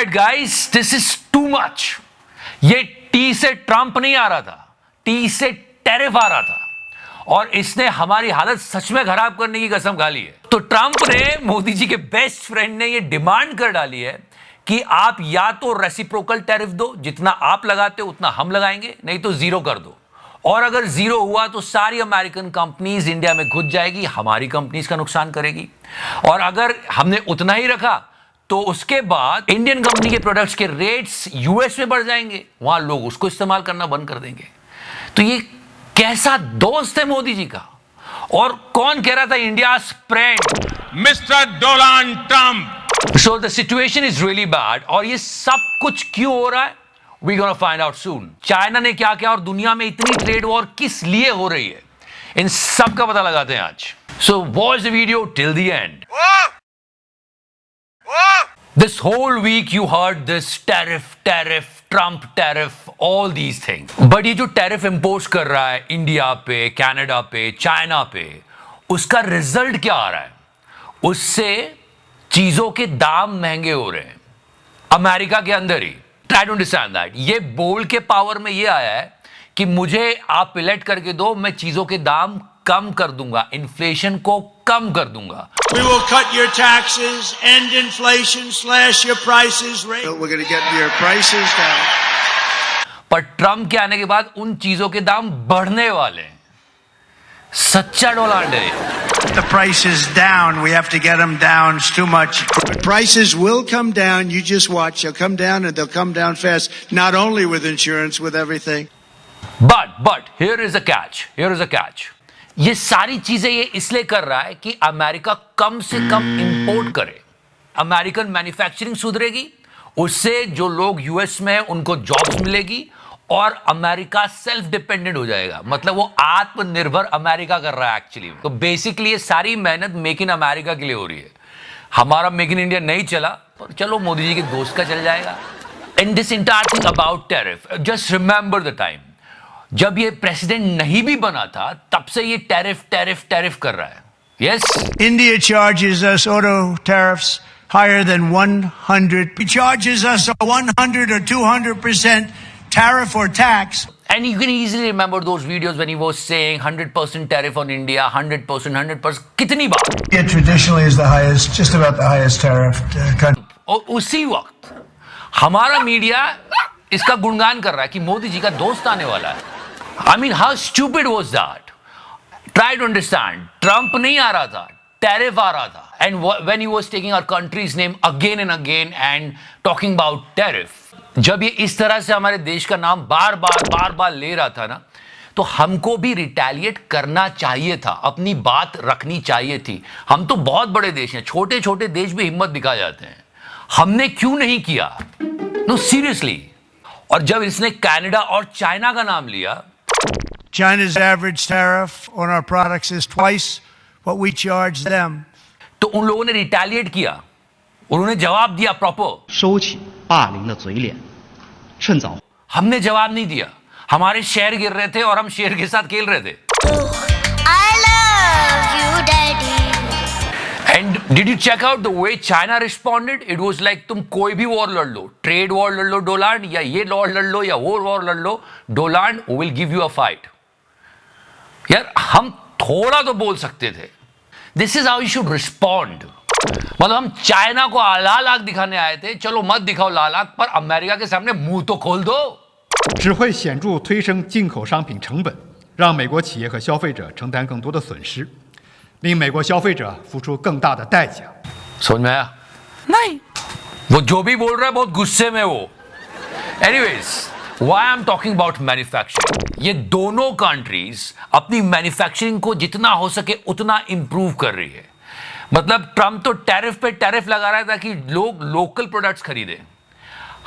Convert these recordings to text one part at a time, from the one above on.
Alright guys, this is too much. ये T से Trump नहीं आ रहा था, टी से टैरिफ आ रहा था और इसने हमारी हालत सच में खराब करने की कसम खा ली है। तो ट्रंप ने, मोदी जी के बेस्ट फ्रेंड ने, ये डिमांड कर डाली है कि आप या तो रेसिप्रोकल टैरिफ दो, जितना आप लगाते हो उतना हम लगाएंगे, नहीं तो जीरो कर दो। और अगर जीरो हुआ तो सारी अमेरिकन कंपनीज इंडिया में घुस जाएगी, हमारी कंपनीज का नुकसान करेगी। और अगर हमने उतना ही रखा तो उसके बाद इंडियन कंपनी के प्रोडक्ट्स के रेट्स यूएस में बढ़ जाएंगे, वहां लोग उसको इस्तेमाल करना बंद कर देंगे। तो ये कैसा दोस्त है मोदी जी का। और कौन कह रहा था India friend, mister Donald Trump. So the situation is really bad. और ये सब कुछ क्यों हो रहा है, we gonna find out soon. China ने क्या किया और दुनिया में इतनी ट्रेड वॉर किस लिए हो रही है, इन सब का पता लगाते हैं आज। So watch the video till the end. This whole week you heard this tariff, Trump tariff, all these things. But ये जो tariff impose कर रहा है इंडिया पे, कनाडा पे, चाइना पे, उसका रिजल्ट क्या आ रहा है? उससे चीजों के दाम महंगे हो रहे हैं अमेरिका के अंदर ही। Try to understand that. ये बोल के पावर में ये आया है कि मुझे आप इलेक्ट करके दो, मैं चीजों के दाम कम कर दूंगा, इन्फ्लेशन को कम कर दूंगा। We will cut your taxes, end inflation, slash your prices. We're going to get your prices down. पर ट्रंप के आने के बाद उन चीजों के दाम बढ़ने वाले हैं। सच्चा डोनाल्ड है। The prices down. We have to get them down. It's too much. But prices will come down. You just watch. They'll come down and they'll come down fast. Not only with insurance, with everything. But here is a catch. Here is a catch. ये सारी चीजें ये इसलिए कर रहा है कि America कम से कम इंपोर्ट करे, अमेरिकन मैन्युफैक्चरिंग सुधरेगी, उससे जो लोग यूएस में उनको जॉब्स मिलेगी और अमेरिका सेल्फ डिपेंडेंट हो जाएगा। मतलब वो आत्मनिर्भर अमेरिका कर रहा है एक्चुअली। तो बेसिकली ये सारी मेहनत मेक इन अमेरिका के लिए हो रही है। हमारा मेक इन इंडिया नहीं चला, पर चलो मोदी जी के दोस्त का चल जाएगा। And this entire thing about tariff, just remember the time जब ये प्रेसिडेंट नहीं भी बना था, तब से ये टैरिफ कर रहा है। Yes, India charges us auto tariffs higher than 100. He charges us a 100 or 200% tariff or tax. and you can easily remember those videos when he was saying 100% tariff on India, 100%, कितनी बार। India traditionally is the highest, just about the highest tariff country. और उसी वक्त हमारा media इसका गुणगान कर रहा है कि मोदी जी का दोस्त आने वाला है। I mean, how stupid was that? Try to understand. Trump नहीं आ रहा था, tariff आ रहा था. And when he was taking our country's name again and again and talking about tariff, जब ये इस तरह से हमारे देश का नाम बार बार ले रहा था ना, तो हमको भी रिटेलिएट करना चाहिए था, अपनी बात रखनी चाहिए थी। हम तो बहुत बड़े देश हैं, छोटे छोटे देश भी हिम्मत दिखा जाते हैं। हमने क्यों नहीं किया? No seriously. और जब इसने कनाडा और चाइना का नाम लिया, China's average tariff on our products is twice what we charge them. तो उन लोगों ने रिटेलिएट किया, उन्होंने जवाब दिया प्रॉपर। 收起霸凌的嘴脸，趁早。 हमने जवाब नहीं दिया, हमारे शेयर गिर रहे थे और हम शेयर के साथ खेल रहे थे। I love you, Daddy. And did you check out the way China responded? It was like तुम कोई भी वॉर लड़ लो, ट्रेड वॉर लड़ लो डोनाल्ड, या ये वॉर लड़ लो या वो वॉर लड़ लो, Donald will give you a fight. यार हम थोड़ा तो बोल सकते थे। This is how you should respond. मतलब हम चाइना को लाल आंख दिखाने आए थे, चलो मत दिखाओ लाल आंख, पर अमेरिका के सामने मुंह तो खोल दो।只会显著推升进口商品成本，让美国企业和消费者承担更多的损失，令美国消费者付出更大的代价。 समझ में आया? नहीं, वो जो भी बोल रहा है बहुत गुस्से में वो। Anyways, why I am talking about manufacturing, ये दोनों कंट्रीज अपनी मैन्युफैक्चरिंग को जितना हो सके उतना इंप्रूव कर रही है। मतलब ट्रम्प तो टैरिफ पे टैरिफ लगा रहा है ताकि लोग लोकल प्रोडक्ट्स खरीदें।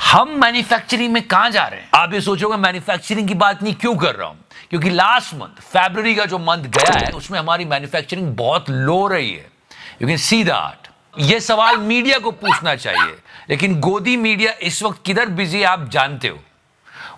हम मैन्युफैक्चरिंग में कहां जा रहे हैं? आप ये सोचोगे मैन्युफैक्चरिंग की बात नहीं क्यों कर रहा हूं, क्योंकि लास्ट मंथ फरवरी का जो मंथ गया है उसमें हमारी मैन्युफैक्चरिंग बहुत लो रही है। You can see that. ये सवाल मीडिया को पूछना चाहिए, लेकिन गोदी मीडिया इस वक्त किधर बिजी है आप जानते हो।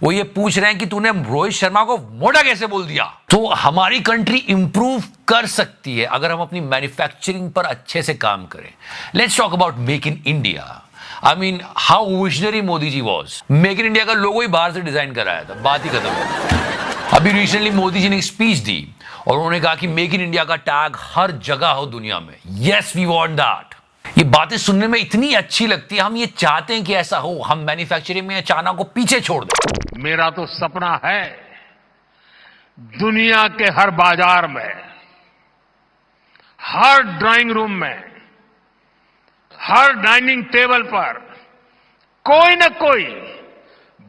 वो ये पूछ रहे हैं कि तूने रोहित शर्मा को मोटा कैसे बोल दिया। तो हमारी कंट्री इंप्रूव कर सकती है अगर हम अपनी मैन्युफैक्चरिंग पर अच्छे से काम करें। Let's talk about make in India. I mean how visionary Modi ji was. Make in India का लोगो ही बाहर से डिजाइन कराया था, बात ही खत्म हो. अभी रिसेंटली मोदी जी ने एक स्पीच दी और उन्होंने कहा कि मेक इन इंडिया का टैग हर जगह हो दुनिया में. Yes we want that. ये बातें सुनने में इतनी अच्छी लगती है. हम ये चाहते हैं कि ऐसा हो. हम मैन्युफैक्चरिंग में चाइना को पीछे छोड़ दें. मेरा तो सपना है दुनिया के हर बाजार में, हर ड्राइंग रूम में, हर डाइनिंग टेबल पर कोई न कोई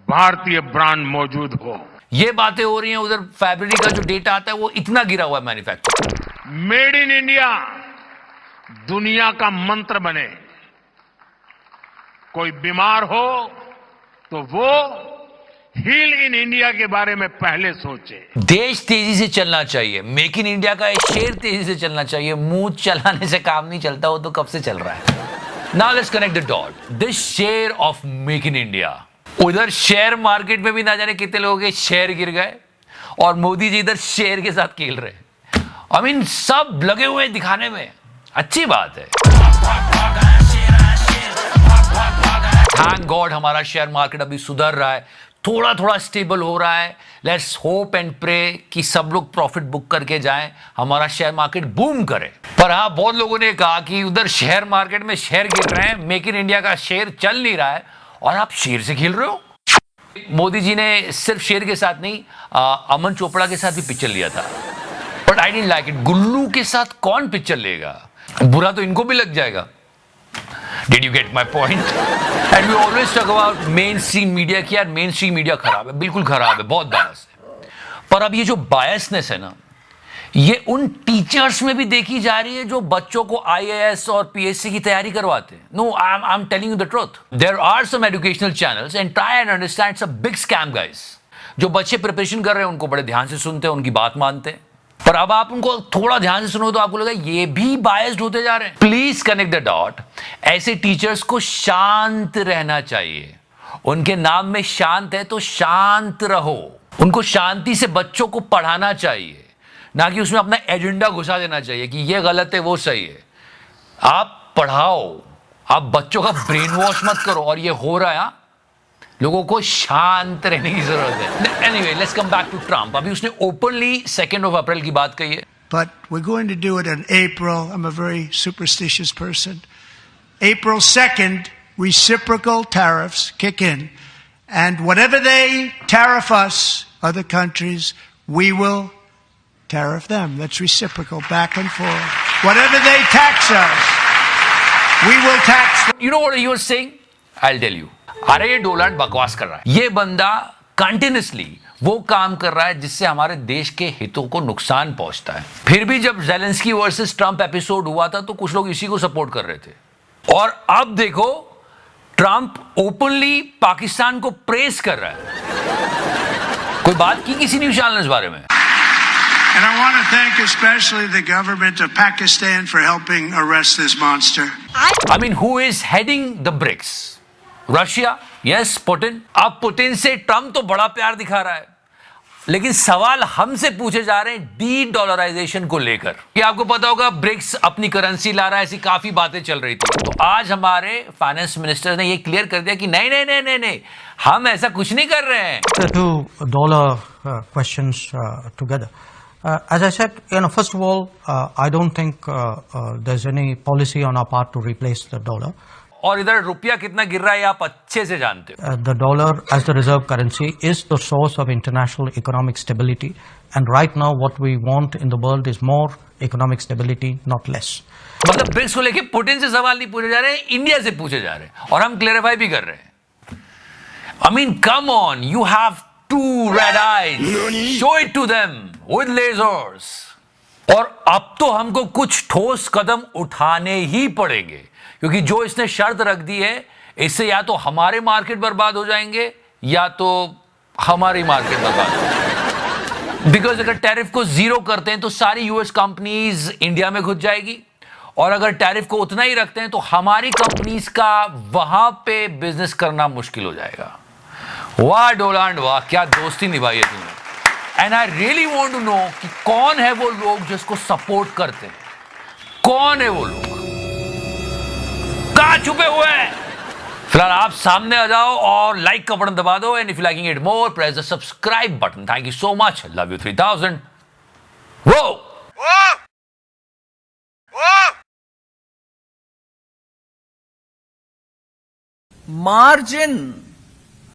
भारतीय ब्रांड मौजूद हो. ये बातें हो रही हैं. उधर फैब्रिक का जो डेटा आता है वो इतना गिरा हुआ है मैन्युफैक्चर. मेड इन इंडिया दुनिया का मंत्र बने. कोई बीमार हो तो वो हील इन इंडिया के बारे में पहले सोचे. देश तेजी से चलना चाहिए. मेक इन इंडिया का शेर तेजी से चलना चाहिए. मुंह चलाने से काम नहीं चलता. वो तो कब से चल रहा है. Now let's connect the dot. This share of make in India. उधर शेयर मार्केट में भी ना जाने कितने लोगों के शेयर गिर गए और मोदी जी इधर शेयर के साथ खेल रहे. आई मीन सब लगे हुए हैं दिखाने में. अच्छी बात है. थैंक गॉड हमारा शेयर मार्केट अभी सुधर रहा है. थोड़ा थोड़ा स्टेबल हो रहा है. लेट्स होप एंड प्रे कि सब लोग प्रॉफिट बुक करके जाएं, हमारा शेयर मार्केट बूम करे. पर हाँ, बहुत लोगों ने कहा कि उधर शेयर मार्केट में शेयर गिर रहे हैं, मेक इन इंडिया का शेयर चल नहीं रहा है और आप शेर से खेल रहे हो. मोदी जी ने सिर्फ शेर के साथ नहीं, अमन चोपड़ा के साथ भी पिक्चर लिया था. But I didn't like it. Gullu के साथ कौन पिक्चर लेगा? बुरा तो इनको भी लग जाएगा. Did you get my point? And we always talk about mainstream media कि यार mainstream media खराब है. बिल्कुल खराब है, बहुत बायस है. पर अब ये जो बायसनेस है ना, ये उन टीचर्स में भी देखी जा रही है जो बच्चों को IAS और PSC की तैयारी करवाते हैं. No, I'm telling you the truth. There are some educational channels and try and understand it's a big scam guys. जो बच्चे प्रिपरेशन कर रहे हैं उनको बड़े ध्यान से सुनते हैं, उनकी बात मानते हैं. पर अब आप उनको थोड़ा ध्यान से सुनो तो आपको लगा ये भी बायस्ड होते जा रहे हैं. Please connect the dot. ऐसे टीचर्स को शांत रहना चाहिए. उनके नाम में शांत है तो शांत रहो. उनको शांति से बच्चों को पढ़ाना चाहिए, ना कि उसमें अपना एजेंडा घुसा देना चाहिए कि ये गलत है वो सही है. आप पढ़ाओ, आप बच्चों का ब्रेन वॉश मत करो. और ये हो रहा है. लोगों को शांत रहने की जरूरत है. Anyway, let's come back to Trump. अभी उसने ओपनली 2 अप्रैल की बात कही है. But we're going to do it in April. I'm a very superstitious person. April 2nd, reciprocal tariffs kick in. And whatever they tariff us, other countries, we will tariff them. That's reciprocal, back and forth. Whatever they tax us, we will tax them. You know what he was saying? I'll tell you. अरे ये Donald बकवास कर रहा है. ये बंदा continuously वो काम कर रहा है जिससे हमारे देश के हितों को नुकसान पहुंचता है. फिर भी जब ज़ेलेंस्की वर्सेस ट्रंप एपिसोड हुआ था तो कुछ लोग इसी को सपोर्ट कर रहे थे. और अब देखो ट्रंप ओपनली पाकिस्तान को प्रेस कर रहा है. कोई बात की किसी न्यूज़ चैनल इस बारे में? And I want to thank especially the government of Pakistan for helping arrest this monster. I mean, who is heading the BRICS? Russia. Yes, Putin. अब पुतिन से ट्रंप तो बड़ा प्यार दिखा रहा है, लेकिन सवाल हमसे पूछे जा रहे हैं डी-डॉलराइजेशन को लेकर. कि आपको पता होगा ब्रिक्स अपनी करेंसी ला रहा है, ऐसी काफी बातें चल रही थी. तो आज हमारे फाइनेंस मिनिस्टर ने ये क्लियर कर दिया कि नहीं नहीं नहीं नहीं नहीं, हम ऐसा कुछ नहीं कर रहे हैं. The two dollar questions together. As I said, first of all, I don't think there's any policy on our part to replace the dollar. और इधर रुपया कितना गिर रहा है आप अच्छे से जानते हो. The dollar as the reserve currency is the source of international economic stability, and right now what we want in the world is more economic stability, not less. मतलब ब्रिक्स को लेके पुतिन से सवाल नहीं पूछे जा रहे हैं, इंडिया से पूछे जा रहे हैं, और हम क्लेरिफाई भी कर रहे हैं. I mean, come on, you have 2 red eyes. Show it to them with lasers. और अब तो हमको कुछ ठोस कदम उठाने ही पड़ेंगे, क्योंकि जो इसने शर्त रख दी है इससे या तो हमारे मार्केट बर्बाद हो जाएंगे या तो हमारी मार्केट बर्बाद हो जाएगी. बिकॉज अगर टैरिफ को 0 करते हैं तो सारी यूएस कंपनीज इंडिया में घुस जाएगी, और अगर टैरिफ को उतना ही रखते हैं तो हमारी कंपनीज का वहां पे बिजनेस करना मुश्किल हो जाएगा. वाह डोनाल्ड वाह, क्या दोस्ती निभाई है तुमने. And I really want to know कि कौन है वो लोग जिसको सपोर्ट करते हैं. कौन है वो लोग? कहां छुपे हुए हैं? फिलहाल आप सामने आ जाओ और लाइक का बटन दबा दो, and if you liking it more press the subscribe button. Thank you so much. Love you 3000. वो margin